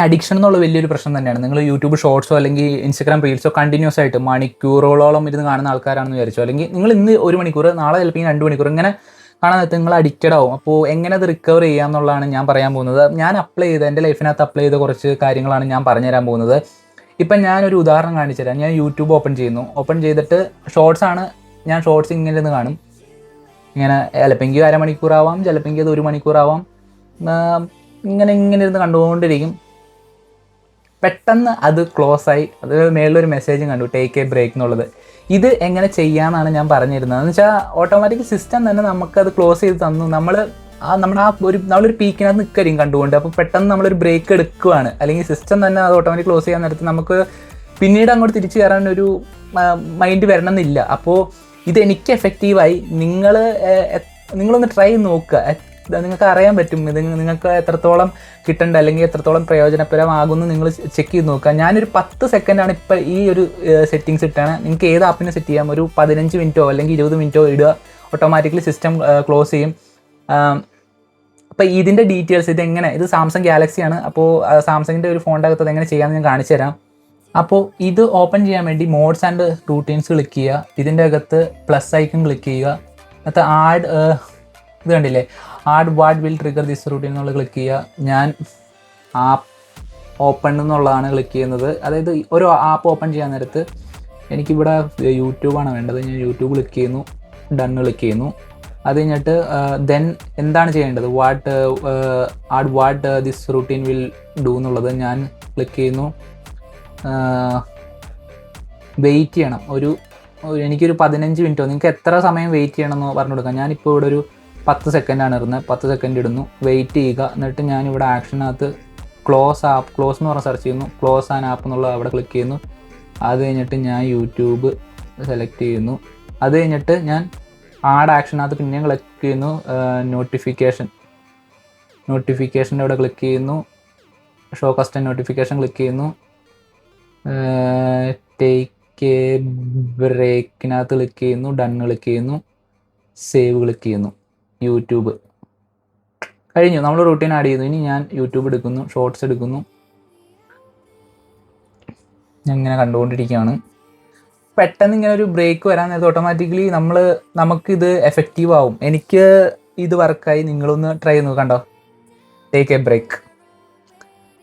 Addiction എന്നുള്ള വലിയൊരു പ്രശ്നം തന്നെയാണ്. നിങ്ങൾ യൂട്യൂബ് ഷോർട്സോ അല്ലെങ്കിൽ ഇൻസ്റ്റാഗ്രാം റീൽസോ കണ്ടിന്യൂസ് ആയിട്ട് മണിക്കൂറുകളോളം ഇരുന്ന് കാണുന്ന ആൾക്കാരാണെന്ന് വിചാരിച്ചോ, അല്ലെങ്കിൽ നിങ്ങൾ ഇന്ന് 1 മണിക്കൂർ, നാളെ ചിലപ്പോൾ 2 മണിക്കൂർ ഇങ്ങനെ കാണാൻ നേരത്ത് നിങ്ങൾ അഡിക്റ്റഡ് ആവും. അപ്പോൾ എങ്ങനെ അത് റിക്കവർ ചെയ്യാം എന്നുള്ളതാണ് ഞാൻ പറയാൻ പോകുന്നത്. ഞാൻ എൻ്റെ ലൈഫിനകത്ത് അപ്ലൈ ചെയ്ത കുറച്ച് കാര്യങ്ങളാണ് ഞാൻ പറഞ്ഞുതരാൻ പോകുന്നത്. ഇപ്പം ഞാനൊരു ഉദാഹരണം കാണിച്ചു തരാം. ഞാൻ യൂട്യൂബ് ഓപ്പൺ ചെയ്യുന്നു. ഓപ്പൺ ചെയ്തിട്ട് ഷോർട്സാണ്, ഞാൻ ഷോർട്സ് ഇങ്ങനെ ഇരുന്ന് കാണും. ഇങ്ങനെ ചിലപ്പോൾ അരമണിക്കൂറാവാം, ചിലപ്പോൾ അത് 1 മണിക്കൂറാവാം. ഇങ്ങനെ ഇരുന്ന് കണ്ടുകൊണ്ടിരിക്കും. പെട്ടെന്ന് അത് ക്ലോസ് ആയി. അത് മേളിലൊരു മെസ്സേജും കണ്ടു, ടേക്ക് എ ബ്രേക്ക് എന്നുള്ളത്. ഇത് എങ്ങനെ ചെയ്യാമെന്നാണ് ഞാൻ പറഞ്ഞിരുന്നത്. എന്ന് വെച്ചാൽ ഓട്ടോമാറ്റിക് സിസ്റ്റം തന്നെ നമുക്കത് ക്ലോസ് ചെയ്ത് തന്നു. നമ്മളൊരു പീക്കിനകത്ത് നിൽക്കുകയും കണ്ടുകൊണ്ട്, അപ്പോൾ പെട്ടെന്ന് നമ്മളൊരു ബ്രേക്ക് എടുക്കുകയാണ്. അല്ലെങ്കിൽ സിസ്റ്റം തന്നെ അത് ഓട്ടോമാറ്റിക് ക്ലോസ് ചെയ്യാൻ നേരത്ത് നമുക്ക് പിന്നീട് അങ്ങോട്ട് തിരിച്ചു കയറാൻ ഒരു മൈൻഡ് വരണമെന്നില്ല. അപ്പോൾ ഇതെനിക്ക് എഫക്റ്റീവായി. നിങ്ങളൊന്ന് ട്രൈ നോക്കുക. നിങ്ങൾക്ക് അറിയാൻ പറ്റും ഇത് നിങ്ങൾക്ക് എത്രത്തോളം കിട്ടേണ്ട അല്ലെങ്കിൽ എത്രത്തോളം പ്രയോജനപരമാകുമെന്ന് നിങ്ങൾ ചെക്ക് ചെയ്ത് നോക്കുക. ഞാനൊരു 10 സെക്കൻഡാണ് ഇപ്പോൾ ഈ ഒരു സെറ്റിങ്സ് ഇട്ടാണ്. നിങ്ങൾക്ക് ഏത് ആപ്പിനെ സെറ്റ് ചെയ്യാം. ഒരു 15 മിനിറ്റോ അല്ലെങ്കിൽ 20 മിനിറ്റോ ഇടുക, ഓട്ടോമാറ്റിക്കലി സിസ്റ്റം ക്ലോസ് ചെയ്യും. അപ്പോൾ ഇതിൻ്റെ ഡീറ്റെയിൽസ് ഇത് സാംസങ് ഗാലക്സിയാണ്. അപ്പോൾ സാംസങ്ങിൻ്റെ ഒരു ഫോണിൻ്റെ അകത്ത് അതെങ്ങനെ ചെയ്യാമെന്ന് ഞാൻ കാണിച്ചു തരാം. അപ്പോൾ ഇത് ഓപ്പൺ ചെയ്യാൻ വേണ്ടി മോഡ്സ് ആൻഡ് റൂട്ടീൻസ് ക്ലിക്ക് ചെയ്യുക. ഇതിൻ്റെ അകത്ത് പ്ലസ് ഐക്കൺ ക്ലിക്ക് ചെയ്യുക. എന്നിട്ട് ഇത് കണ്ടില്ലേ, add what will trigger this routine എന്നുള്ളത് ക്ലിക്ക് ചെയ്യുക. ഞാൻ ആപ്പ് ഓപ്പൺ എന്നുള്ളതാണ് ക്ലിക്ക് ചെയ്യുന്നത്. അതായത് ഒരു ആപ്പ് ഓപ്പൺ ചെയ്യാൻ നേരത്ത് എനിക്കിവിടെ യൂട്യൂബാണ് വേണ്ടത്. ഞാൻ യൂട്യൂബ് ക്ലിക്ക് ചെയ്യുന്നു, ഡൺ ക്ലിക്ക് ചെയ്യുന്നു. അത് കഴിഞ്ഞിട്ട് ദെൻ എന്താണ് ചെയ്യേണ്ടത്, add what this routine will do എന്നുള്ളത് ഞാൻ ക്ലിക്ക് ചെയ്യുന്നു. വെയിറ്റ് ചെയ്യണം. എനിക്കൊരു 15 മിനിറ്റോ, നിങ്ങൾക്ക് എത്ര സമയം വെയിറ്റ് ചെയ്യണമെന്ന് പറഞ്ഞു കൊടുക്കാം. ഞാനിപ്പോൾ ഇവിടെ ഒരു 10 സെക്കൻഡാണ് ഇടുന്നത്. 10 സെക്കൻഡ് ഇടുന്നു, വെയിറ്റ് ചെയ്യുക. എന്നിട്ട് ഞാനിവിടെ ആക്ഷനകത്ത് ക്ലോസ് എന്ന് പറഞ്ഞ് സെർച്ച് ചെയ്യുന്നു. ക്ലോസ് ആൻ ആപ്പ് എന്നുള്ളത് അവിടെ ക്ലിക്ക് ചെയ്യുന്നു. അത് കഴിഞ്ഞിട്ട് ഞാൻ യൂട്യൂബ് സെലക്ട് ചെയ്യുന്നു. അത് കഴിഞ്ഞിട്ട് ഞാൻ ആഡ് ആക്ഷനകത്ത് പിന്നെയും ക്ലിക്ക് ചെയ്യുന്നു. നോട്ടിഫിക്കേഷൻ്റെ അവിടെ ക്ലിക്ക് ചെയ്യുന്നു. ഷോ കസ്റ്റം നോട്ടിഫിക്കേഷൻ ക്ലിക്ക് ചെയ്യുന്നു. ടേക്ക് എ ബ്രേക്കിനകത്ത് ക്ലിക്ക് ചെയ്യുന്നു. ഡൺ ക്ലിക്ക് ചെയ്യുന്നു. സേവ് ക്ലിക്ക് ചെയ്യുന്നു. യൂട്യൂബ് കഴിഞ്ഞു. നമ്മൾ റൂട്ടീൻ ആഡ് ചെയ്തു. ഇനി ഞാൻ യൂട്യൂബ് എടുക്കുന്നു, ഷോർട്സ് എടുക്കുന്നു. ഞാൻ ഇങ്ങനെ കണ്ടുകൊണ്ടിരിക്കുകയാണ്. പെട്ടെന്ന് ഇങ്ങനെ ഒരു ബ്രേക്ക് വരാൻ നേരത്തെ ഓട്ടോമാറ്റിക്കലി നമുക്കിത് എഫക്റ്റീവ് ആവും. എനിക്ക് ഇത് വർക്കായി. നിങ്ങളൊന്ന് ട്രൈ ചെയ്ത് കണ്ടോ, ടേക്ക് എ ബ്രേക്ക്.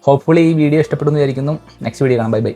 ഹോപ്പ്ഫുള്ളി ഈ വീഡിയോ ഇഷ്ടപ്പെടുന്നു വിചാരിക്കുന്നു. നെക്സ്റ്റ് വീഡിയോ കാണാം. ബൈ.